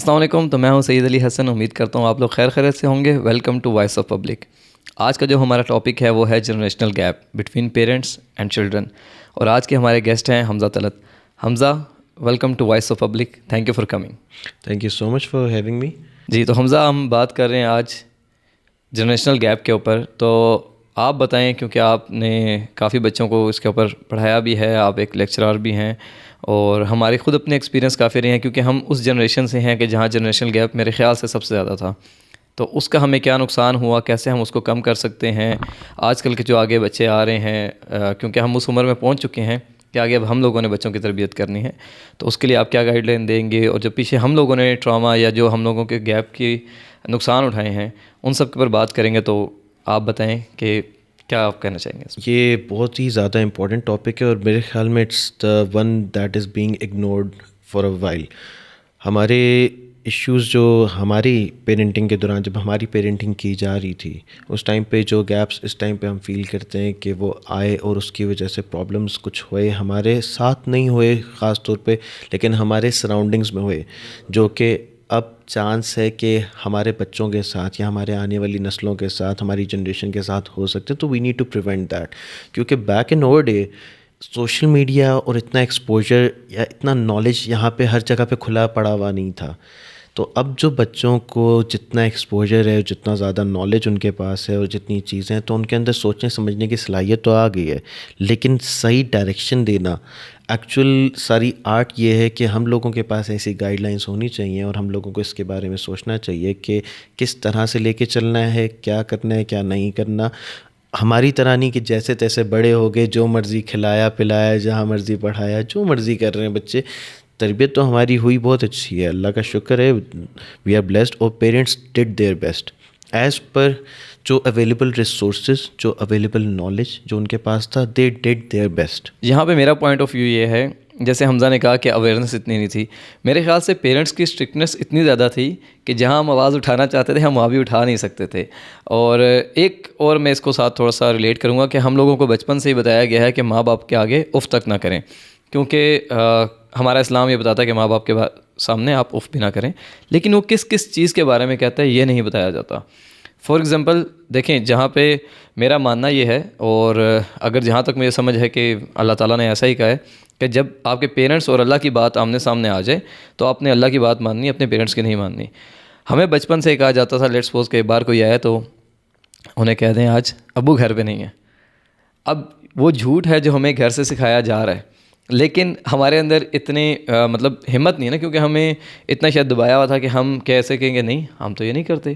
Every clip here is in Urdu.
السلام علیکم. تو میں ہوں سید علی حسن. امید کرتا ہوں آپ لوگ خیر خیریت سے ہوں گے. Welcome to Voice of Public. آج کا جو ہمارا ٹاپک ہے وہ ہے generational gap between parents and children. اور آج کے ہمارے گیسٹ ہیں Hamza Talat. Hamza, welcome to Voice of Public. Thank you for coming. Thank you so much for having me. جی, تو حمزہ ہم بات کر رہے ہیں آج جنریشنل گیپ کے اوپر. تو آپ بتائیں, کیونکہ آپ نے کافی بچوں کو اس کے اوپر پڑھایا بھی ہے, آپ ایک لیکچرار بھی ہیں, اور ہمارے خود اپنے ایکسپیرینس کافی رہے ہیں, کیونکہ ہم اس جنریشن سے ہیں کہ جہاں جنریشنل گیپ میرے خیال سے سب سے زیادہ تھا. تو اس کا ہمیں کیا نقصان ہوا, کیسے ہم اس کو کم کر سکتے ہیں. آج کل کے جو آگے بچے آ رہے ہیں, کیونکہ ہم اس عمر میں پہنچ چکے ہیں کہ آگے اب ہم لوگوں نے بچوں کی تربیت کرنی ہے, تو اس کے لیے آپ کیا گائیڈ لائن دیں گے. اور جو پیچھے ہم لوگوں نے ٹراما یا جو ہم لوگوں کے گیپ کی نقصان اٹھائے ہیں ان سب کے اوپر بات کریں گے. تو آپ بتائیں کہ کیا آپ کہنا چاہیں گے. یہ بہت ہی زیادہ امپورٹنٹ ٹاپک ہے اور میرے خیال میں it's the one that is being ignored for a while. ہمارے ایشوز جو ہماری پیرنٹنگ کے دوران, جب ہماری پیرنٹنگ کی جا رہی تھی, اس ٹائم پہ جو گیپس اس ٹائم پہ ہم فیل کرتے ہیں کہ وہ آئے اور اس کی وجہ سے پرابلمس کچھ ہوئے, ہمارے ساتھ نہیں ہوئے خاص طور پہ, لیکن ہمارے سراؤنڈنگز میں ہوئے, جو کہ اب چانس ہے کہ ہمارے بچوں کے ساتھ یا ہمارے آنے والی نسلوں کے ساتھ, ہماری جنریشن کے ساتھ ہو سکتے ہیں. تو we need to prevent that, کیونکہ back in our day social media اور اتنا ایکسپوجر یا اتنا نالج یہاں پہ ہر جگہ پہ کھلا پڑا ہوا نہیں تھا. تو اب جو بچوں کو جتنا ایکسپوجر ہے, جتنا زیادہ نالج ان کے پاس ہے اور جتنی چیزیں ہیں, تو ان کے اندر سوچنے سمجھنے کی صلاحیت تو آ گئی ہے, لیکن صحیح ڈائریکشن دینا, ایکچوئل ساری آرٹ یہ ہے کہ ہم لوگوں کے پاس ایسی گائیڈ لائنس ہونی چاہیے اور ہم لوگوں کو اس کے بارے میں سوچنا چاہیے کہ کس طرح سے لے کے چلنا ہے, کیا کرنا ہے, کیا نہیں کرنا. ہماری طرح نہیں کہ جیسے تیسے بڑے ہو گئے, جو مرضی کھلایا پلایا, جہاں مرضی پڑھایا, جو مرضی کر رہے ہیں بچے. تربیت تو ہماری ہوئی بہت اچھی ہے, اللہ کا شکر ہے, وی آر بلیسڈ, اور parents did their best as per جو اویلیبل ریسورسز, جو اویلیبل نالج جو ان کے پاس تھا, دے ڈڈ دیئر بیسٹ. یہاں پہ میرا پوائنٹ آف ویو یہ ہے, جیسے حمزہ نے کہا کہ اویئرنیس اتنی نہیں تھی. میرے خیال سے پیرنٹس کی اسٹرکٹنس اتنی زیادہ تھی کہ جہاں ہم آواز اٹھانا چاہتے تھے ہم وہاں بھی اٹھا نہیں سکتے تھے. اور ایک اور میں اس کو ساتھ تھوڑا سا ریلیٹ کروں گا کہ ہم لوگوں کو بچپن سے ہی بتایا گیا ہے کہ ماں باپ کے آگے اف تک نہ کریں, کیونکہ ہمارا اسلام یہ بتاتا ہے کہ ماں باپ کے سامنے آپ اف بھی نہ کریں, لیکن وہ کس کس چیز کے بارے میں کہتا ہے یہ نہیں بتایا جاتا. فار ایگزامپل دیکھیں, جہاں پہ میرا ماننا یہ ہے, اور اگر جہاں تک مجھے سمجھ ہے کہ اللہ تعالیٰ نے ایسا ہی کہا ہے کہ جب آپ کے پیرنٹس اور اللہ کی بات آمنے سامنے آ جائے تو آپ نے اللہ کی بات ماننی, اپنے پیرنٹس کی نہیں ماننی. ہمیں بچپن سے کہا جاتا تھا, لیٹس سپوز کہ ایک بار کوئی آیا تو انہیں کہہ دیں آج ابو گھر پہ نہیں ہے. اب وہ جھوٹ ہے جو ہمیں گھر سے سکھایا جا رہا ہے, لیکن ہمارے اندر اتنی مطلب ہمت نہیں ہے نا, کیونکہ ہمیں اتنا شاید دبایا ہوا تھا کہ ہم کیسے کہیں گے نہیں ہم تو یہ نہیں کرتے.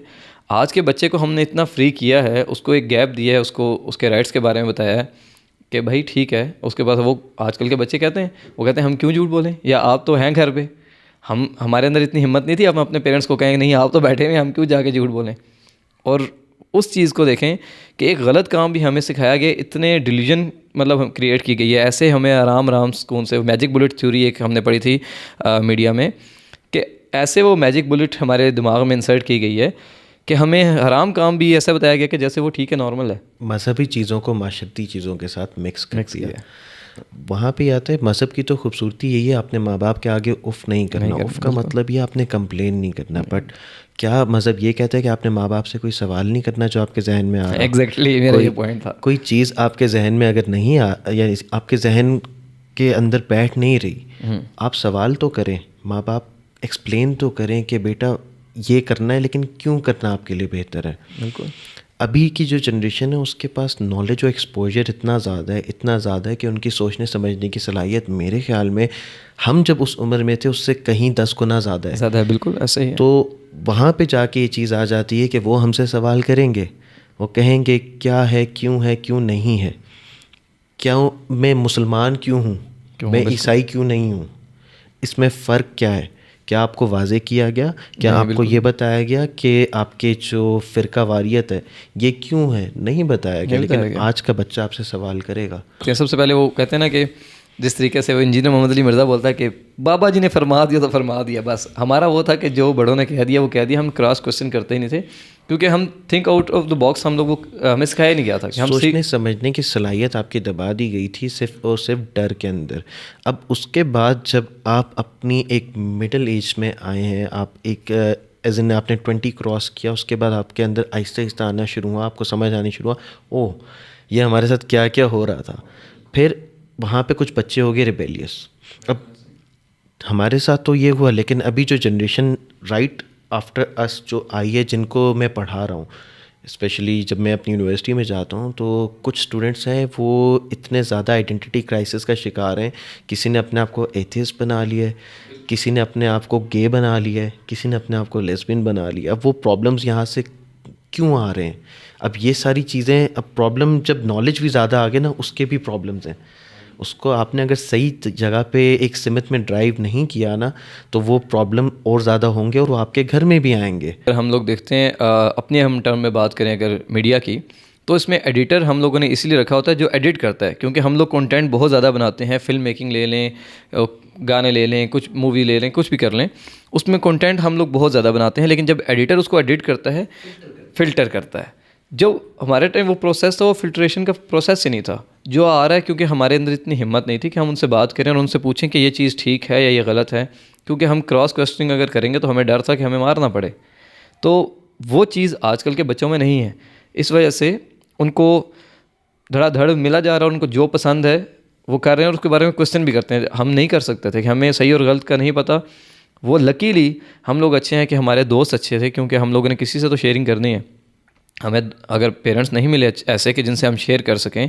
آج کے بچے کو ہم نے اتنا فری کیا ہے, اس کو ایک گیپ دیا ہے, اس کو اس کے رائٹس کے بارے میں بتایا ہے کہ بھائی ٹھیک ہے اس کے پاس. وہ آج کل کے بچے کہتے ہیں, وہ کہتے ہیں ہم کیوں جھوٹ بولیں, یا آپ تو ہیں گھر پہ. ہمارے اندر اتنی ہمت نہیں تھی ہم اپنے پیرنٹس کو کہیں گے نہیں آپ تو بیٹھے ہوئے, ہم کیوں جا کے جھوٹ بولیں. اور اس چیز کو دیکھیں کہ ایک غلط کام بھی ہمیں سکھایا گیا, اتنے ڈیلیوژن مطلب کریٹ کی گئی ہے. ایسے ہمیں آرام سکون سے میجک بلٹ تھیوری ایک ہم نے پڑھی تھی میڈیا میں, کہ ایسے وہ میجک بلٹ ہمارے دماغ میں انسرٹ کی گئی ہے کہ ہمیں حرام کام بھی ایسا بتایا گیا کہ جیسے وہ ٹھیک ہے, نارمل ہے. مذہبی چیزوں کو معاشرتی چیزوں کے ساتھ مکس کر دیا. وہاں پہ آتا ہے مذہب کی تو خوبصورتی یہی ہے, آپ نے ماں باپ کے آگے اف نہیں کرنا. اف کا مطلب یہ آپ نے کمپلین نہیں کرنا. بٹ کیا مذہب یہ کہتا ہے کہ آپ نے ماں باپ سے کوئی سوال نہیں کرنا جو آپ کے ذہن میں آ رہا ہے. ایگزیکٹلی میرا یہ پوائنٹ تھا. کوئی چیز آپ کے ذہن میں اگر نہیں یا آپ کے ذہن کے اندر بیٹھ نہیں رہی, آپ سوال تو کریں, ماں باپ ایکسپلین تو کریں کہ بیٹا یہ کرنا ہے, لیکن کیوں کرنا آپ کے لیے بہتر ہے. بالکل. ابھی کی جو جنریشن ہے اس کے پاس نالج و ایکسپوجر اتنا زیادہ ہے کہ ان کی سوچنے سمجھنے کی صلاحیت میرے خیال میں ہم جب اس عمر میں تھے اس سے کہیں 10 گنا زیادہ ہے. بالکل ایسا ہی ہے. تو وہاں پہ جا کے یہ چیز آ جاتی ہے کہ وہ ہم سے سوال کریں گے, وہ کہیں گے کیا ہے, کیوں نہیں ہے, کیوں میں مسلمان کیوں ہوں, میں عیسائی کیوں نہیں ہوں, اس میں فرق کیا ہے. کیا آپ کو واضح کیا گیا, کیا آپ کو یہ بتایا گیا کہ آپ کے جو فرقہ واریت ہے یہ کیوں ہے, نہیں بتایا گیا. لیکن آج کا بچہ آپ سے سوال کرے گا. سب سے پہلے وہ کہتے ہیں نا کہ جس طریقے سے وہ انجینئر محمد علی مرزا بولتا ہے کہ بابا جی نے فرما دیا تو فرما دیا بس. ہمارا وہ تھا کہ جو بڑوں نے کہہ دیا وہ کہہ دیا, ہم کراس کوشچن کرتے ہی نہیں تھے, کیونکہ ہم think out of the box ہم لوگوں کو ہمیں سکھایا نہیں گیا تھا کہ ہم سوچنے سمجھنے کی صلاحیت آپ کی دبا دی گئی تھی صرف اور صرف ڈر کے اندر. اب اس کے بعد جب آپ اپنی ایک مڈل ایج میں آئے ہیں, آپ ایک ایز ان آپ نے 20 کراس کیا, اس کے بعد آپ کے اندر آہستہ آہستہ آنا شروع ہوا, آپ کو سمجھ آنی شروع ہوا اوہ یہ ہمارے ساتھ کیا کیا ہو رہا تھا. پھر وہاں پہ کچھ بچے ہو گئے ریبیلیس. اب ہمارے ساتھ تو یہ ہوا, لیکن ابھی جو جنریشن رائٹ آفٹر اس جو آئی ہے, جن کو میں پڑھا رہا ہوں, اسپیشلی جب میں اپنی یونیورسٹی میں جاتا ہوں تو کچھ اسٹوڈنٹس ہیں وہ اتنے زیادہ آئیڈینٹی کرائسس کا شکار ہیں. کسی نے اپنے آپ کو ایتھیسٹ بنا لیا ہے, کسی نے اپنے آپ کو گے بنا لیا ہے, کسی نے اپنے آپ کو لیسبین بنا لیا. اب وہ پرابلمس یہاں سے کیوں آ رہے ہیں؟ اب یہ ساری چیزیں, اب پرابلم جب نالج بھی زیادہ آ گئے نا, اس کے بھی پرابلمس ہیں. اس کو آپ نے اگر صحیح جگہ پہ ایک سمت میں ڈرائیو نہیں کیا نا, تو وہ پرابلم اور زیادہ ہوں گے اور وہ آپ کے گھر میں بھی آئیں گے. اگر ہم لوگ دیکھتے ہیں اپنے ہم ٹرم میں بات کریں اگر میڈیا کی, تو اس میں ایڈیٹر ہم لوگوں نے اسی لیے رکھا ہوتا ہے جو ایڈٹ کرتا ہے, کیونکہ ہم لوگ کنٹینٹ بہت زیادہ بناتے ہیں. فلم میکنگ لے لیں, گانے لے لیں, کچھ مووی لے لیں, کچھ بھی کر لیں, اس میں کنٹینٹ ہم لوگ بہت زیادہ بناتے ہیں. لیکن جب ایڈیٹر اس کو ایڈٹ کرتا ہے, فلٹر کرتا ہے, جو ہمارے ٹائم وہ پروسیس تھا وہ فلٹریشن کا پروسیس ہی نہیں تھا جو آ رہا ہے, کیونکہ ہمارے اندر اتنی ہمت نہیں تھی کہ ہم ان سے بات کریں اور ان سے پوچھیں کہ یہ چیز ٹھیک ہے یا یہ غلط ہے, کیونکہ ہم کراس کوسچننگ اگر کریں گے تو ہمیں ڈر تھا کہ ہمیں مارنا پڑے. تو وہ چیز آج کل کے بچوں میں نہیں ہے. اس وجہ سے ان کو دھڑا دھڑ ملا جا رہا ہے, ان کو جو پسند ہے وہ کر رہے ہیں, اور اس کے بارے میں کوسچن بھی کرتے ہیں. ہم نہیں کر سکتے تھے کہ ہمیں صحیح اور غلط کا نہیں پتہ. وہ لکیلی ہم لوگ اچھے ہیں کہ ہمارے دوست اچھے تھے, کیونکہ ہم لوگوں نے کسی سے تو شیئرنگ کرنی ہے. ہمیں اگر پیرنٹس نہیں ملے ایسے کہ جن سے ہم شیئر کر سکیں,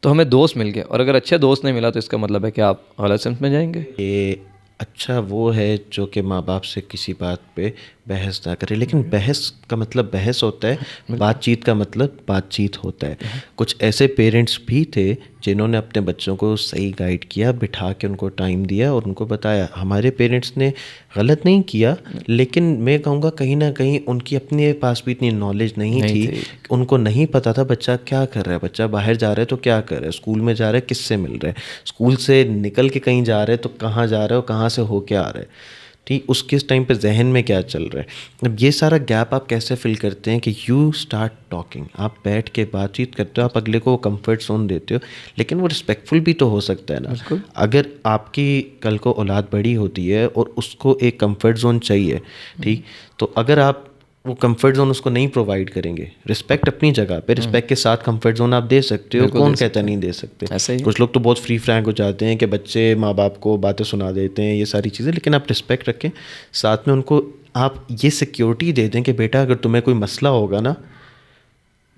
تو ہمیں دوست مل گئے, اور اگر اچھا دوست نہیں ملا تو اس کا مطلب ہے کہ آپ غلط سمت میں جائیں گے. یہ اچھا وہ ہے جو کہ ماں باپ سے کسی بات پہ بحث نہ کرے, لیکن بحث کا مطلب بحث ہوتا ہے, بات چیت کا مطلب بات چیت ہوتا ہے. کچھ ایسے پیرنٹس بھی تھے جنہوں نے اپنے بچوں کو صحیح گائیڈ کیا, بٹھا کے ان کو ٹائم دیا اور ان کو بتایا. ہمارے پیرنٹس نے غلط نہیں کیا, لیکن میں کہوں گا کہیں نہ کہیں ان کی اپنے پاس بھی اتنی نالج نہیں تھی, ان کو نہیں پتہ تھا بچہ کیا کر رہا ہے, بچہ باہر جا رہا ہے تو کیا کر رہا ہے, اسکول میں جا رہا ہے کس سے مل رہا ہے, اسکول سے نکل کے کہیں جا رہا ہے تو کہاں جا رہا ہے اور کہاں سے ہو کے آ رہا ہے, ٹھیک, اس کے ٹائم پہ ذہن میں کیا چل رہا ہے. اب یہ سارا گیپ آپ کیسے فل کرتے ہیں کہ یو اسٹارٹ ٹاکنگ, آپ بیٹھ کے بات چیت کرتے ہو, آپ اگلے کو کمفرٹ زون دیتے ہو, لیکن وہ رسپیکٹفل بھی تو ہو سکتا ہے نا. اگر آپ کی کل کو اولاد بڑی ہوتی ہے اور اس کو ایک کمفرٹ زون چاہیے, ٹھیک, تو اگر آپ وہ کمفرٹ زون اس کو نہیں پرووائڈ کریں گے, رسپیکٹ اپنی جگہ پہ, رسپیکٹ کے ساتھ کمفرٹ زون آپ دے سکتے ہو, کون کہتا نہیں دے سکتے. کچھ لوگ تو بہت فری فرینک ہو جاتے ہیں کہ بچے ماں باپ کو باتیں سنا دیتے ہیں, یہ ساری چیزیں, لیکن آپ رسپیکٹ رکھیں, ساتھ میں ان کو آپ یہ سیکیورٹی دے دیں کہ بیٹا اگر تمہیں کوئی مسئلہ ہوگا نا,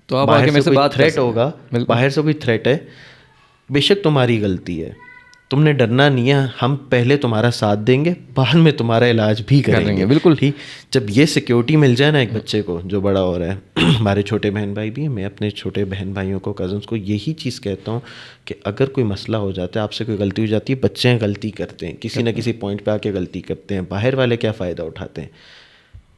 تو آپ باہر سے کوئی تھریٹ ہوگا, باہر سے کوئی تھریٹ ہے, بے شک تمہاری غلطی ہے, تم نے ڈرنا نہیں ہے, ہم پہلے تمہارا ساتھ دیں گے, بعد میں تمہارا علاج بھی کریں گے. بالکل ٹھیک. جب یہ سیکیورٹی مل جائے نا ایک بچے کو جو بڑا ہو رہا ہے, ہمارے چھوٹے بہن بھائی بھی ہیں, میں اپنے چھوٹے بہن بھائیوں کو, کزنس کو یہی چیز کہتا ہوں کہ اگر کوئی مسئلہ ہو جاتا ہے, آپ سے کوئی غلطی ہو جاتی ہے, بچے غلطی کرتے ہیں, کسی نہ کسی پوائنٹ پہ آ کے غلطی کرتے ہیں, باہر والے کیا فائدہ اٹھاتے ہیں,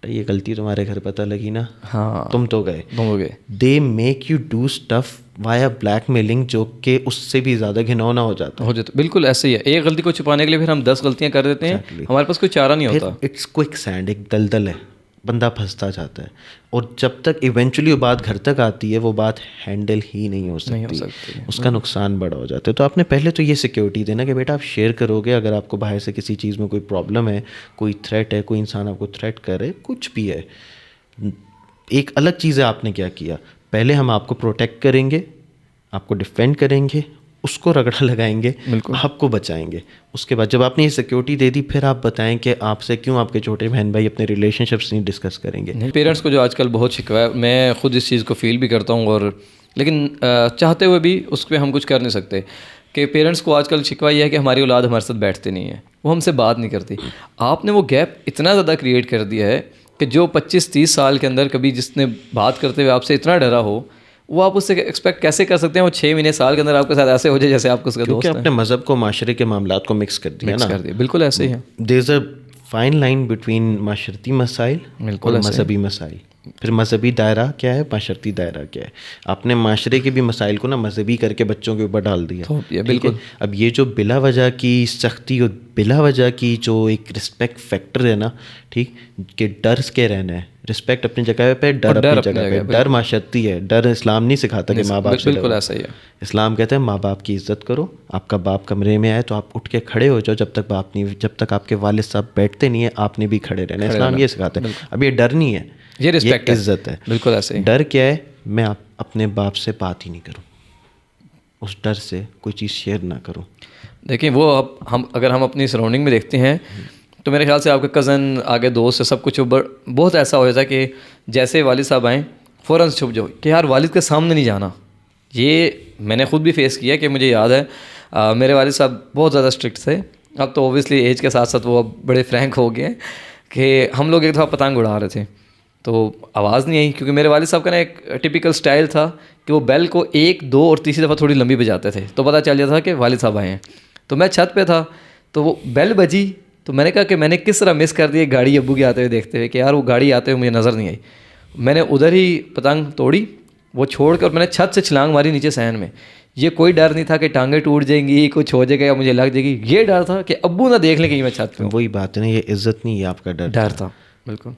یہ غلطی تمہارے گھر پتہ لگی نا, ہاں تم تو گئے. They make you do stuff via blackmailing, جو کہ اس سے بھی زیادہ گھنونا ہو جاتا ہے. بالکل ایسے ہی ہے. ایک غلطی کو چھپانے کے لیے پھر ہم 10 غلطیاں کر دیتے ہیں, ہمارے پاس کوئی چارہ نہیں ہوتا. اٹس کوئک سینڈ, ایک دلدل ہے, بندہ پھنستا جاتا ہے, اور جب تک ایونچولی وہ بات گھر تک آتی ہے وہ بات ہینڈل ہی نہیں ہو سکتی, اس کا نقصان بڑا ہو جاتا ہے. تو آپ نے پہلے تو یہ سیکیورٹی دینا کہ بیٹا آپ شیئر کرو گے, اگر آپ کو باہر سے کسی چیز میں کوئی پرابلم ہے, کوئی تھریٹ ہے, کوئی انسان آپ کو تھریٹ کرے, کچھ بھی ہے. ایک الگ چیز ہے آپ نے کیا کیا, پہلے ہم آپ کو پروٹیکٹ کریں گے, آپ کو ڈیفینڈ کریں گے, اس کو رگڑا لگائیں گے, آپ کو بچائیں گے. اس کے بعد جب آپ نے یہ سیکیورٹی دے دی, پھر آپ بتائیں کہ آپ سے کیوں آپ کے چھوٹے بہن بھائی اپنے ریلیشن شپس نہیں ڈسکس کریں گے. پیرنٹس کو جو آج کل بہت شکوا ہے, میں خود اس چیز کو فیل بھی کرتا ہوں, اور لیکن چاہتے ہوئے بھی اس پہ ہم کچھ کر نہیں سکتے, کہ پیرنٹس کو آج کل شکوا یہ ہے کہ ہماری اولاد ہمارے ساتھ بیٹھتی نہیں ہے, وہ ہم سے بات نہیں کرتی. آپ نے وہ گیپ اتنا زیادہ کریٹ کر دیا ہے کہ جو 25-30 سال کے اندر کبھی جس نے بات کرتے ہوئے آپ سے اتنا ڈرا ہو, وہ آپ اس سے ایکسپیکٹ کیسے کر سکتے ہیں وہ 6 مہینے سال کے اندر آپ کے ساتھ ایسے ہو جائے جیسے آپ کو اس کا دوست ہے. کیونکہ اپنے مذہب کو معاشرے کے معاملات کو مکس کر دیا نا. بالکل ایسے ہی ہے. دیر از اے فائن لائن بٹوین معاشرتی مسائل اور مذہبی مسائل. پھر مذہبی دائرہ کیا ہے, معاشرتی دائرہ کیا ہے. آپ نے معاشرے کے بھی مسائل کو نا مذہبی کر کے بچوں کے اوپر ڈال دیا. بالکل. اب یہ جو بلا وجہ کی سختی اور بلا وجہ کی جو ایک رسپیکٹ فیکٹر ہے نا, ٹھیک, کہ ڈر کے رہنا ہے, رسپیکٹ اپنی جگہ پہ, ڈر اپنی جگہ پہ. ڈر معاشرتی ہے, ڈر اسلام نہیں سکھاتا کہ ماں باپ سے. بالکل ایسا ہی ہے. اسلام کہتے ہیں ماں باپ کی عزت کرو. آپ کا باپ کمرے میں آئے تو آپ اٹھ کے کھڑے ہو جاؤ, جب تک آپ کے والد صاحب بیٹھتے نہیں ہیں آپ نے بھی کھڑے رہنا ہے. اسلام یہ سکھاتا ہے. اب یہ ڈر نہیں ہے, یہ رسپیکٹ, عزت ہے. بالکل ایسے ہی. ڈر کیا ہے, میں اپنے باپ سے بات ہی نہیں کروں, اس ڈر سے کوئی چیز شیئر نہ کروں. دیکھیں وہ اب اگر ہم اپنی سراؤنڈنگ میں دیکھتے ہیں تو میرے خیال سے آپ کے کزن, آگے دوست سے سب کچھ بہت ایسا ہو جاتا ہے کہ جیسے والد صاحب آئیں فوراً چھپ جاؤ کہ یار والد کے سامنے نہیں جانا. یہ میں نے خود بھی فیس کیا کہ مجھے یاد ہے میرے والد صاحب بہت زیادہ اسٹرکٹ تھے. اب تو اوبیسلی ایج کے ساتھ ساتھ وہ اب بڑے فرینک ہو گئے کہ ہم لوگ ایک دفعہ پتنگ اڑا رہے تھے تو آواز نہیں آئی, کیونکہ میرے والد صاحب کا نا ایک ٹپیکل اسٹائل تھا کہ وہ بیل کو 1, 2 اور تیسری دفعہ تھوڑی لمبی بجاتے تھے تو پتہ چل جاتا تھا کہ والد صاحب آئے ہیں. تو میں چھت پہ تھا تو وہ بیل بجی تو میں نے کہا کہ میں نے کس طرح مس کر دی گاڑی ابو کے آتے ہوئے دیکھتے ہوئے کہ یار وہ گاڑی آتے ہوئے مجھے نظر نہیں آئی. میں نے ادھر ہی پتنگ توڑی, وہ چھوڑ کر میں نے چھت سے چھلانگ ماری نیچے سہن میں. یہ کوئی ڈر نہیں تھا کہ ٹانگیں ٹوٹ جائیں گی, کچھ ہو جائے گا یا مجھے لگ جائے گی. یہ ڈر تھا کہ ابو نہ دیکھ لیں کہ میں چھت پہ ہوں. وہی بات ہے نا, یہ عزت نہیں, یہ آپ کا ڈر تھا. بالکل.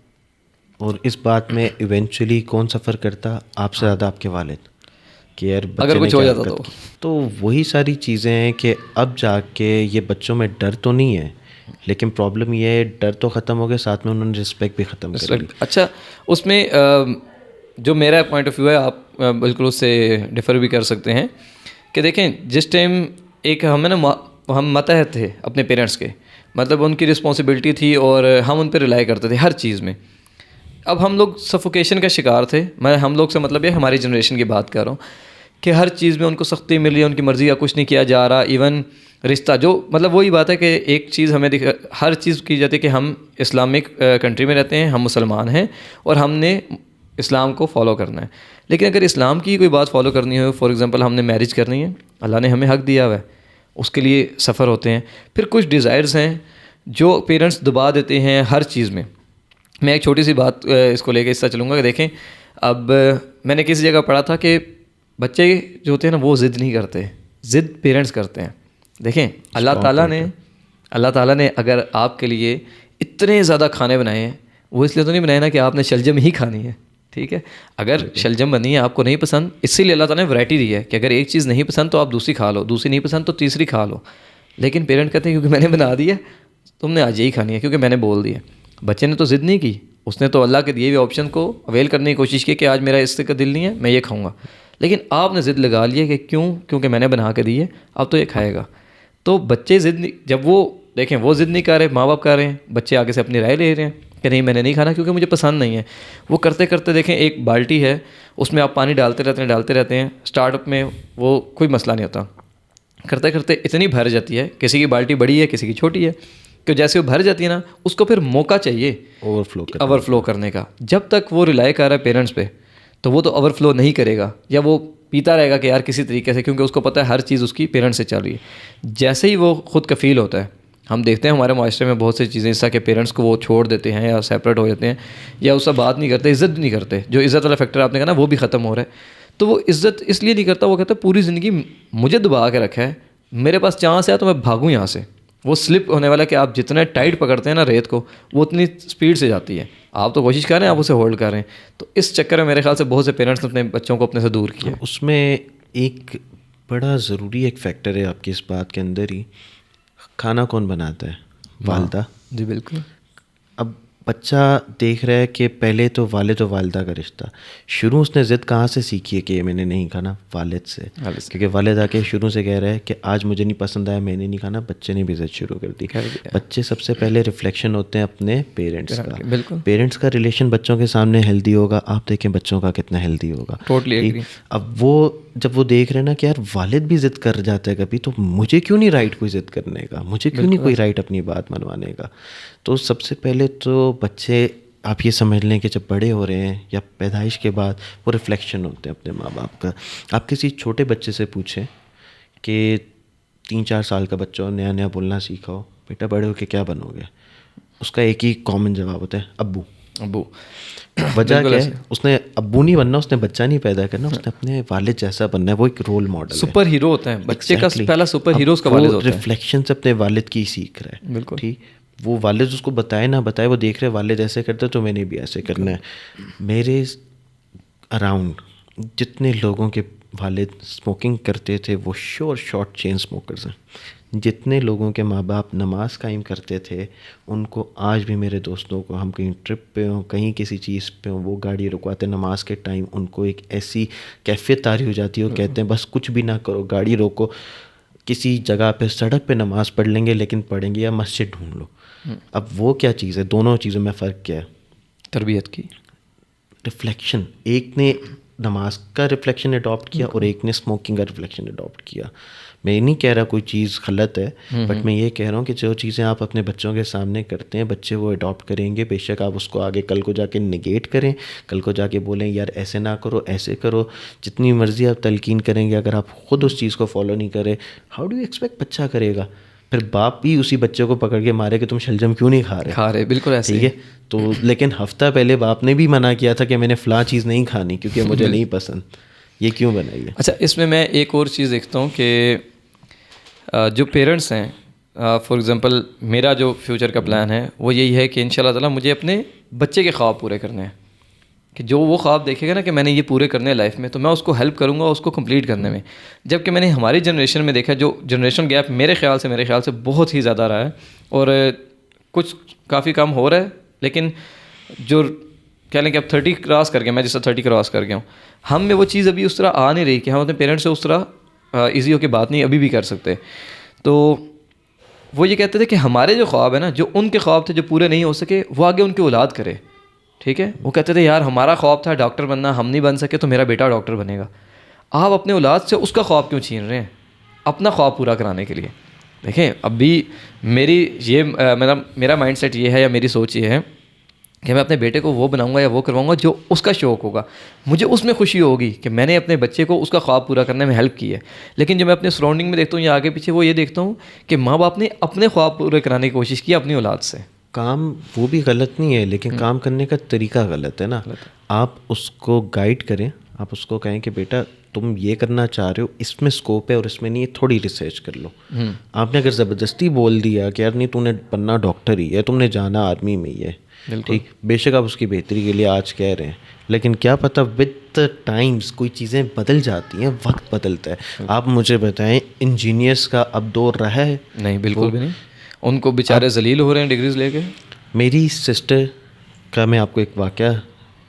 اور اس بات میں ایونچولی کون سفر کرتا, آپ سے زیادہ آپ کے والد, کہ یار اگر کچھ ہو جاتا تو وہی ساری چیزیں ہیں کہ اب جا کے یہ بچوں میں ڈر تو نہیں ہے, لیکن پرابلم یہ ہے ڈر تو ختم ہو گیا, ساتھ میں انہوں نے رسپیکٹ بھی ختم کر لی. اچھا, اس میں جو میرا پوائنٹ آف ویو ہے آپ بالکل اس سے ڈفر بھی کر سکتے ہیں کہ دیکھیں جس ٹائم ایک ہمیں نا ہم ماتحت تھے اپنے پیرنٹس کے, مطلب ان کی رسپانسبلٹی تھی اور ہم ان پہ ریلائی کرتے تھے ہر چیز میں. اب ہم لوگ سفوکیشن کا شکار تھے. میں ہم لوگ سے مطلب یہ ہماری جنریشن کی بات کر رہا ہوں کہ ہر چیز میں ان کو سختی مل رہی ہے, ان کی مرضی کا کچھ نہیں کیا جا رہا. ایون رشتہ جو مطلب وہی بات ہے کہ ایک چیز ہمیں ہر چیز کی جاتی ہے کہ ہم اسلامک کنٹری میں رہتے ہیں, ہم مسلمان ہیں اور ہم نے اسلام کو فالو کرنا ہے. لیکن اگر اسلام کی کوئی بات فالو کرنی ہو, فار ایگزامپل ہم نے میرج کرنی ہے, اللہ نے ہمیں حق دیا ہوا ہے, اس کے لیے سفر ہوتے ہیں. پھر کچھ ڈیزائرز ہیں جو پیرنٹس دبا دیتے ہیں ہر چیز میں. میں ایک چھوٹی سی بات اس کو لے کے اس طرح چلوں گا کہ دیکھیں, اب میں نے کسی جگہ پڑھا تھا کہ بچے جو ہوتے ہیں نا وہ ضد نہیں کرتے, ضد پیرنٹس کرتے ہیں. دیکھیں اللہ تعالیٰ نے اگر آپ کے لیے اتنے زیادہ کھانے بنائے ہیں, وہ اس لیے تو نہیں بنائے نا کہ آپ نے شلجم ہی کھانی ہے, ٹھیک ہے. اگر شلجم بنی ہے آپ کو نہیں پسند, اسی لیے اللہ تعالیٰ نے ورائٹی دی ہے کہ اگر ایک چیز نہیں پسند تو آپ دوسری کھا لو, دوسری نہیں پسند تو تیسری کھا لو. لیکن پیرنٹ کہتے ہیں کیونکہ میں نے بنا دی ہے تم نے آج یہی کھانی ہے کیونکہ میں نے بول دیا. بچے نے تو ضد نہیں کی, اس نے تو اللہ کے دیے ہوئے آپشن کو اویل کرنے کی کوشش کی کہ آج میرا اس کا دل نہیں ہے میں یہ کھاؤں گا. لیکن آپ نے ضد لگا لیا کہ کیونکہ میں نے بنا کے دی ہے اب تو یہ کھائے گا. تو بچے ضد نہیں, جب وہ دیکھیں وہ ضد نہیں کر رہے, ماں باپ کر رہے ہیں, بچے آگے سے اپنی رائے لے رہے ہیں کہ نہیں میں نے نہیں کھانا کیونکہ مجھے پسند نہیں ہے. وہ کرتے کرتے دیکھیں ایک بالٹی ہے اس میں آپ پانی ڈالتے رہتے ہیں. اسٹارٹ اپ میں وہ کوئی مسئلہ نہیں ہوتا, کرتے کرتے اتنی بھر جاتی ہے, کسی کی بالٹی بڑی ہے کسی کی چھوٹی ہے, کہ جیسے وہ بھر جاتی ہے نا اس کو پھر موقع چاہیے اوور فلو کرنے کا. جب تک وہ ریلائی کر رہا ہے پیرنٹس پہ تو وہ تو اوور فلو نہیں کرے گا, یا وہ پیتا رہے گا کہ یار کسی طریقے سے, کیونکہ اس کو پتہ ہے ہر چیز اس کی پیرنٹس سے چل رہی ہے. جیسے ہی وہ خود کفیل ہوتا ہے, ہم دیکھتے ہیں ہمارے معاشرے میں بہت سی چیزیں اس طرح کہ پیرنٹس کو وہ چھوڑ دیتے ہیں یا سیپریٹ ہو جاتے ہیں یا اس سے بات نہیں کرتے, عزت نہیں کرتے. جو عزت والا فیکٹر آپ نے کہا نا وہ بھی ختم ہو رہا ہے. تو وہ عزت اس لیے نہیں کرتا, وہ کہتا ہے پوری زندگی مجھے دبا کے رکھا ہے, میرے پاس چانس ہے تو میں بھاگوں یہاں سے. وہ سلپ ہونے والا کہ آپ جتنا ٹائٹ پکڑتے ہیں نا ریت کو وہ اتنی اسپیڈ سے جاتی ہے. آپ تو کوشش کر رہے ہیں, آپ اسے ہولڈ کر رہے ہیں. تو اس چکر میں میرے خیال سے بہت سے پیرنٹس نے اپنے بچوں کو اپنے سے دور کیا. اس میں ایک بڑا ضروری ایک فیکٹر ہے آپ کی اس بات کے اندر ہی, کھانا کون بناتا ہے؟ والدہ. جی بالکل. اب بچہ دیکھ رہا ہے کہ پہلے تو والد و والدہ کا رشتہ شروع اس نے ضد کہاں سے سیکھی ہے کہ یہ میں نے نہیں کھانا؟ والد سے. کیونکہ والد آ کے شروع سے کہہ رہا ہے کہ آج مجھے نہیں پسند آیا میں نے نہیں کھانا, بچے نے بھی ضد شروع کر دی. بچے سب سے پہلے ریفلیکشن ہوتے ہیں اپنے پیرنٹس کا. بالکل. پیرنٹس کا ریلیشن بچوں کے سامنے ہیلدی ہوگا, آپ دیکھیں بچوں کا کتنا ہیلدی ہوگا. ٹوٹلی. اب وہ جب وہ دیکھ رہے ہیں نا کہ یار والد بھی ضد کر جاتا ہے کبھی, تو مجھے کیوں نہیں رائٹ کوئی ضد کرنے کا, مجھے کیوں نہیں کوئی رائٹ اپنی بات منوانے کا. تو سب سے پہلے تو بچے آپ یہ سمجھ لیں کہ جب بڑے ہو رہے ہیں یا پیدائش کے بعد وہ ریفلیکشن ہوتے ہیں اپنے ماں باپ کا. آپ کسی چھوٹے بچے سے پوچھیں کہ 3-4 سال کا بچہ ہو, نیا بولنا سیکھا ہو, بیٹا بڑے ہو کے کیا بنو گے, اس کا ایک ہی کامن جواب ہوتا ہے ابو. ابو وجہ کیا ہے؟ اس نے ابو نہیں بننا, اس نے بچہ نہیں پیدا کرنا, اس نے اپنے والد جیسا بننا ہے. وہ ایک رول ماڈل ہے, سپر ہیرو ہوتا ہے بچے کا, پہلا سپر ہیرو اس کا والد ہوتا ہے. ریفلیکشن سے اپنے والد کی سیکھ رہا ہے. بالکل ٹھیک, وہ والد اس کو بتائے نہ بتائے, وہ دیکھ رہے والد ایسے کرتے تو میں نے بھی ایسے کرنا ہے. میرے اراؤنڈ جتنے لوگوں کے والد اسموکنگ کرتے تھے وہ شارٹ چین اسموکرز ہیں. جتنے لوگوں کے ماں باپ نماز قائم کرتے تھے ان کو آج بھی میرے دوستوں کو, ہم کہیں ٹرپ پہ ہوں, کہیں کسی چیز پہ ہوں, وہ گاڑی رکواتے نماز کے ٹائم, ان کو ایک ایسی کیفیت طاری ہو جاتی ہے, وہ کہتے ہیں بس کچھ بھی نہ کرو, گاڑی روکو, کسی جگہ پہ سڑک پہ نماز پڑھ لیں گے لیکن پڑھیں گے, یا مسجد ڈھونڈ لو. اب وہ کیا چیز ہے, دونوں چیزوں میں فرق کیا ہے؟ تربیت کی ریفلیکشن. ایک نے نماز کا ریفلیکشن اڈاپٹ کیا اور ایک نے اسموکنگ کا ریفلیکشن اڈاپٹ کیا. میں نہیں کہہ رہا کوئی چیز غلط ہے, بٹ میں یہ کہہ رہا ہوں کہ جو چیزیں آپ اپنے بچوں کے سامنے کرتے ہیں بچے وہ اڈاپٹ کریں گے. بے شک آپ اس کو آگے کل کو جا کے نگیٹ کریں, کل کو جا کے بولیں یار ایسے نہ کرو, ایسے کرو, جتنی مرضی آپ تلقین کریں گے, اگر آپ خود اس چیز کو فالو نہیں کریں, ہاؤ ڈو یو ایکسپیکٹ بچہ کرے گا؟ پھر باپ بھی اسی بچے کو پکڑ کے مارے کہ تم شلجم کیوں نہیں کھا رہے. بالکل ایسے ٹھیک ہے, تو لیکن ہفتہ پہلے باپ نے بھی منع کیا تھا کہ میں نے فلاں چیز نہیں کھانی کیونکہ مجھے نہیں پسند, یہ کیوں بنائی ہے؟ اچھا, اس میں ایک اور چیز دیکھتا ہوں کہ جو پیرنٹس ہیں, فار ایگزامپل میرا جو فیوچر کا پلان ہے وہ یہی ہے کہ ان شاء اللہ تعالیٰ مجھے اپنے بچے کے خواب پورے کرنے ہیں, کہ جو وہ خواب دیکھے گا نا کہ میں نے یہ پورے کرنے ہیں لائف میں, تو میں اس کو ہیلپ کروں گا اس کو کمپلیٹ کرنے میں. جبکہ میں نے ہماری جنریشن میں دیکھا, جو جنریشن گیپ میرے خیال سے بہت ہی زیادہ رہا ہے, اور کچھ کافی کم ہو رہا ہے, لیکن جو کہہ لیں کہ اب 30 کراس کر گیا, میں جس طرح 30 کراس کر گیا ہوں, ہم میں وہ چیز ابھی اس طرح آ نہیں رہی کہ ہم اپنے پیرنٹس سے اس طرح ایزی ہو کے بات نہیں ابھی بھی کر سکتے. تو وہ یہ کہتے تھے کہ ہمارے جو خواب ہیں نا, جو ان کے خواب تھے جو پورے نہیں ہو سکے, وہ آگے ان کی اولاد کرے. ٹھیک ہے, وہ کہتے تھے یار ہمارا خواب تھا ڈاکٹر بننا, ہم نہیں بن سکے تو میرا بیٹا ڈاکٹر بنے گا. آپ اپنے اولاد سے اس کا خواب کیوں چھین رہے ہیں اپنا خواب پورا کرانے کے لیے؟ دیکھیں ابھی میرا مائنڈ سیٹ یہ ہے, یا میری سوچ یہ ہے کہ میں اپنے بیٹے کو وہ بناؤں گا یا وہ کرواؤں گا جو اس کا شوق ہوگا. مجھے اس میں خوشی ہوگی کہ میں نے اپنے بچے کو اس کا خواب پورا کرنے میں ہیلپ کی ہے. لیکن جب میں اپنے سراؤنڈنگ میں دیکھتا ہوں یا آگے پیچھے, وہ یہ دیکھتا ہوں کہ ماں باپ نے اپنے خواب پورے کرانے کی کوشش کی اپنی اولاد سے. کام وہ بھی غلط نہیں ہے, لیکن کام کرنے کا طریقہ غلط ہے نا. آپ اس کو گائیڈ کریں, آپ اس کو کہیں کہ بیٹا تم یہ کرنا چاہ رہے ہو, اس میں اسکوپ ہے اور اس میں نہیں ہے, تھوڑی ریسرچ کر لو. آپ نے اگر زبردستی بول دیا کہ یار نہیں تم نے بننا ڈاکٹر ہی ہے, تم نے جانا آرمی میں ہی ہے, ٹھیک, بے شک آپ اس کی بہتری کے لیے آج کہہ رہے ہیں, لیکن کیا پتہ ود ٹائمز کوئی چیزیں بدل جاتی ہیں, وقت بدلتا ہے. آپ مجھے بتائیں انجینئرس کا اب دور رہا ہے؟ نہیں, بالکل بھی نہیں. ان کو بیچارے ذلیل ہو رہے ہیں ڈگریز لے کے. میری سسٹر کا میں آپ کو ایک واقعہ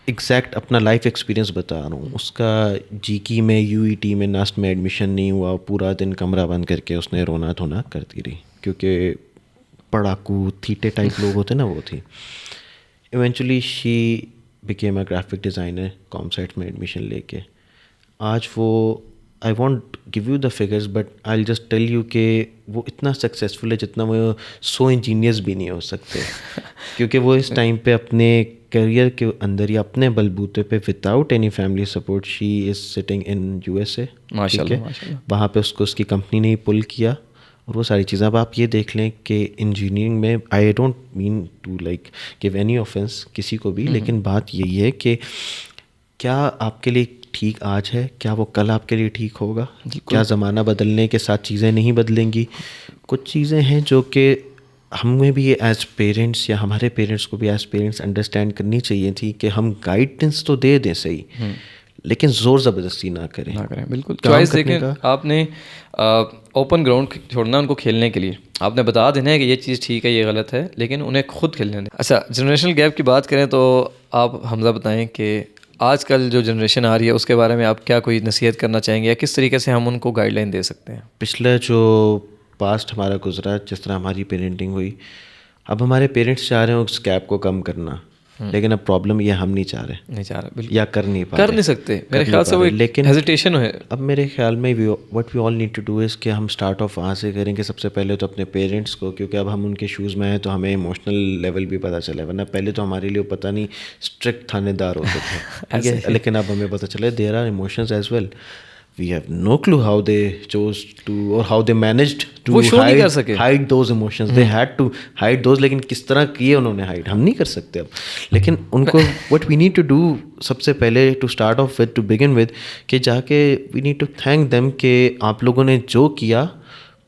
ایگزیکٹ اپنا لائف ایکسپیرینس بتا رہا ہوں. اس کا جی میں UET میں ناسٹ میں ایڈمیشن نہیں ہوا, پورا دن کمرہ بند کر کے اس نے رونا دھونا کرتی رہی, کیونکہ پڑھاکو تھیٹے ٹائپ لوگ ہوتے نا وہ تھی. Eventually she became a graphic designer, کام سائٹ میں ایڈمیشن لے کے. آج وہ I want give you the figures but I will just tell you کہ وہ اتنا سکسیزفل ہے جتنا وہ 100 انجینئرز بھی نہیں ہو سکتے, کیونکہ وہ اس ٹائم پہ اپنے کیریئر کے اندر یا اپنے بلبوتے پہ without any family support she is sitting in USA. ماشاء اللہ. وہاں پہ اس کو اس کی کمپنی نے پل کیا اور وہ ساری چیزیں. اب آپ یہ دیکھ لیں کہ انجینئرنگ میں I don't mean to like give any offence کسی کو بھی, لیکن بات یہی ہے کہ کیا آپ کے لیے ٹھیک آج ہے, کیا وہ کل آپ کے لیے ٹھیک ہوگا؟ کیا زمانہ بدلنے کے ساتھ چیزیں نہیں بدلیں گی؟ کچھ چیزیں ہیں جو کہ ہمیں بھی ایز پیرنٹس یا ہمارے پیرنٹس کو بھی ایز پیرنٹس انڈرسٹینڈ کرنی چاہیے تھی کہ ہم گائیڈنس تو دے دیں صحیح, لیکن زور زبردستی نہ کریں. بالکل چوائس دیکھیں. آپ نے اوپن گراؤنڈ چھوڑنا ان کو کھیلنے کے لیے, آپ نے بتا دینا ہے کہ یہ چیز ٹھیک ہے یہ غلط ہے, لیکن انہیں خود کھیلنے دیں. اچھا, جنریشنل گیپ کی بات کریں تو آپ حمزہ بتائیں کہ آج کل جو جنریشن آ رہی ہے اس کے بارے میں آپ کیا کوئی نصیحت کرنا چاہیں گے, یا کس طریقے سے ہم ان کو گائیڈ لائن دے سکتے ہیں؟ پچھلا جو پاسٹ ہمارا گزرا, جس طرح ہماری پیرنٹنگ ہوئی, اب ہمارے پیرنٹس چاہ رہے ہیں اس گیپ کو کم کرنا, لیکن اب پرابلم یہ ہم نہیں چاہ رہے یا کر نہیں سکتے. میرے خیال سے وہ لیکن ہیزیٹیشن ہے. اب میرے خیال میں what we all need to do is کہ ہم اسٹارٹ آف وہاں سے کریں کہ سب سے پہلے تو اپنے پیرنٹس کو, کیونکہ اب ہم ان کے شوز میں ہیں تو ہمیں ایموشنل لیول بھی پتہ چلے, ورنہ پہلے تو ہمارے لیے پتہ نہیں اسٹرکٹ تھانے دار ہوتے تھے, لیکن اب ہمیں پتہ چلے there are emotions as well. we have no clue how they chose to or how they managed to وہ show نہیں کر سکے. hide those emotions. They had to hide those, لیکن کس طرح کیے انہوں نے hide, ہم نہیں کر سکتے اب. لیکن ان کو what we need to do سب سے پہلے to start off with, to begin with, کہ جا کے we need to thank them کہ آپ لوگوں نے جو کیا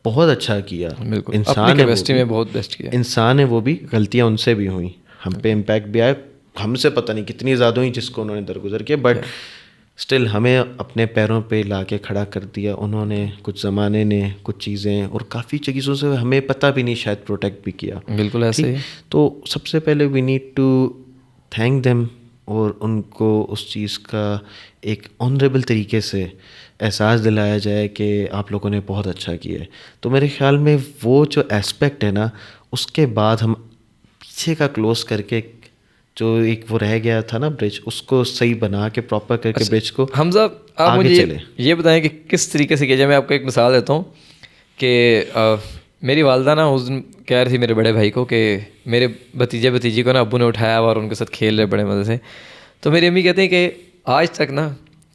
بہت اچھا کیا. بالکل انسان ہے کیپیسٹی میں بہت بیسٹ کیا. انسان ہے وہ بھی, غلطیاں ان سے بھی ہوئیں, ہم پہ امپیکٹ بھی آئے, ہم سے پتہ نہیں کتنی زیادہ ہوئی جس کو انہوں نے درگزر کیا, بٹ اسٹل ہمیں اپنے پیروں پہ لا کے کھڑا کر دیا انہوں نے. کچھ زمانے نے کچھ چیزیں اور کافی چیزوں سے ہمیں پتہ بھی نہیں شاید پروٹیکٹ بھی کیا. بالکل ایسے ہی. تو سب سے پہلے we need to thank them اور ان کو اس چیز کا ایک آنریبل طریقے سے احساس دلایا جائے کہ آپ لوگوں نے بہت اچھا کیا ہے. تو میرے خیال میں وہ جو اسپیکٹ ہے نا, اس کے بعد ہم پیچھے کا کلوز کر کے جو ایک وہ رہ گیا تھا نا برج, اس کو صحیح بنا کے پراپر کر کے برج کو حمزہ آپ مجھے یہ بتائیں کہ کس طریقے سے کیا جائے. میں آپ کو ایک مثال دیتا ہوں کہ میری والدہ نا اس دن کہہ رہی تھی میرے بڑے بھائی کو کہ میرے بھتیجی کو نا ابو نے اٹھایا اور ان کے ساتھ کھیل رہے بڑے مزے سے. تو میری امی کہتے ہیں کہ آج تک نا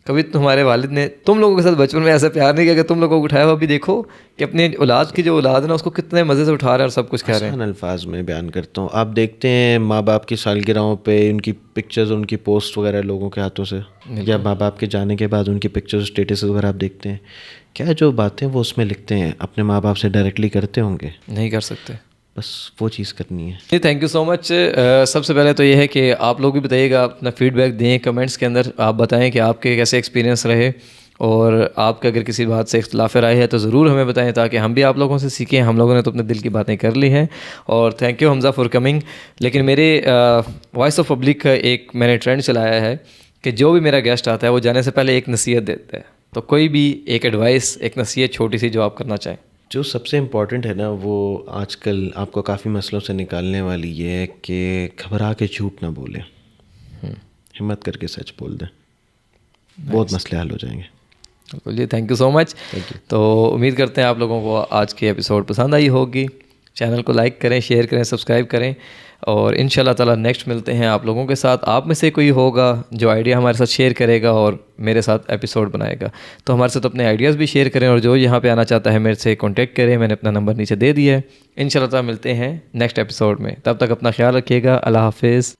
کبھی تمہارے والد نے تم لوگوں کے ساتھ بچپن میں ایسا پیار نہیں کیا کہ تم لوگوں کو اٹھایا ہوا. ابھی دیکھو کہ اپنے اولاد کی جو اولاد ہے نا اس کو کتنے مزے سے اٹھا رہے ہیں اور سب کچھ کہہ رہے ہیں. الفاظ میں بیان کرتا ہوں, آپ دیکھتے ہیں ماں باپ کی سالگرہوں پہ ان کی پکچرز, ان کی پوسٹ وغیرہ لوگوں کے ہاتھوں سے, یا ماں باپ کے جانے کے بعد ان کی پکچرز اسٹیٹس وغیرہ آپ دیکھتے ہیں, کیا جو باتیں وہ اس میں لکھتے ہیں اپنے ماں باپ سے ڈائریکٹلی کرتے ہوں گے؟ نہیں کر سکتے. بس وہ چیز کرنی ہے. جی تھینک یو سو مچ. سب سے پہلے تو یہ ہے کہ آپ لوگ بھی بتائیے گا, اپنا فیڈ بیک دیں کمنٹس کے اندر. آپ بتائیں کہ آپ کے کیسے ایکسپیرینس رہے, اور آپ کا اگر کسی بات سے اختلاف رائے ہے تو ضرور ہمیں بتائیں تاکہ ہم بھی آپ لوگوں سے سیکھیں. ہم لوگوں نے تو اپنے دل کی باتیں کر لی ہیں. اور thank you Hamza for coming. لیکن میرے وائس آف پبلک کا ایک میں نے ٹرینڈ چلایا ہے کہ جو بھی میرا گیسٹ آتا ہے وہ جانے سے پہلے ایک نصیحت دیتا ہے. تو کوئی بھی ایک ایڈوائس, ایک نصیحت چھوٹی سی جو آپ کرنا چاہیں. جو سب سے امپورٹنٹ ہے نا, وہ آج کل آپ کو کافی مسئلوں سے نکالنے والی یہ ہے کہ گھبرا کے جھوٹ نہ بولیں, ہمت کر کے سچ بول دیں, بہت مسئلے حل ہو جائیں گے. جی تھینک یو سو مچ. تو امید کرتے ہیں آپ لوگوں کو آج کی ایپیسوڈ پسند آئی ہوگی. چینل کو لائک کریں, شیئر کریں, سبسکرائب کریں, اور ان شاء اللہ تعالیٰ نیکسٹ ملتے ہیں آپ لوگوں کے ساتھ. آپ میں سے کوئی ہوگا جو آئیڈیا ہمارے ساتھ شیئر کرے گا اور میرے ساتھ ایپیسوڈ بنائے گا, تو ہمارے ساتھ اپنے آئیڈیاز بھی شیئر کریں, اور جو یہاں پہ آنا چاہتا ہے میرے سے کانٹیکٹ کریں. میں نے اپنا نمبر نیچے دے دیا ہے. ان شاء اللہ تعالیٰ ملتے ہیں نیکسٹ ایپیسوڈ میں. تب تک اپنا خیال رکھیے گا. اللہ حافظ.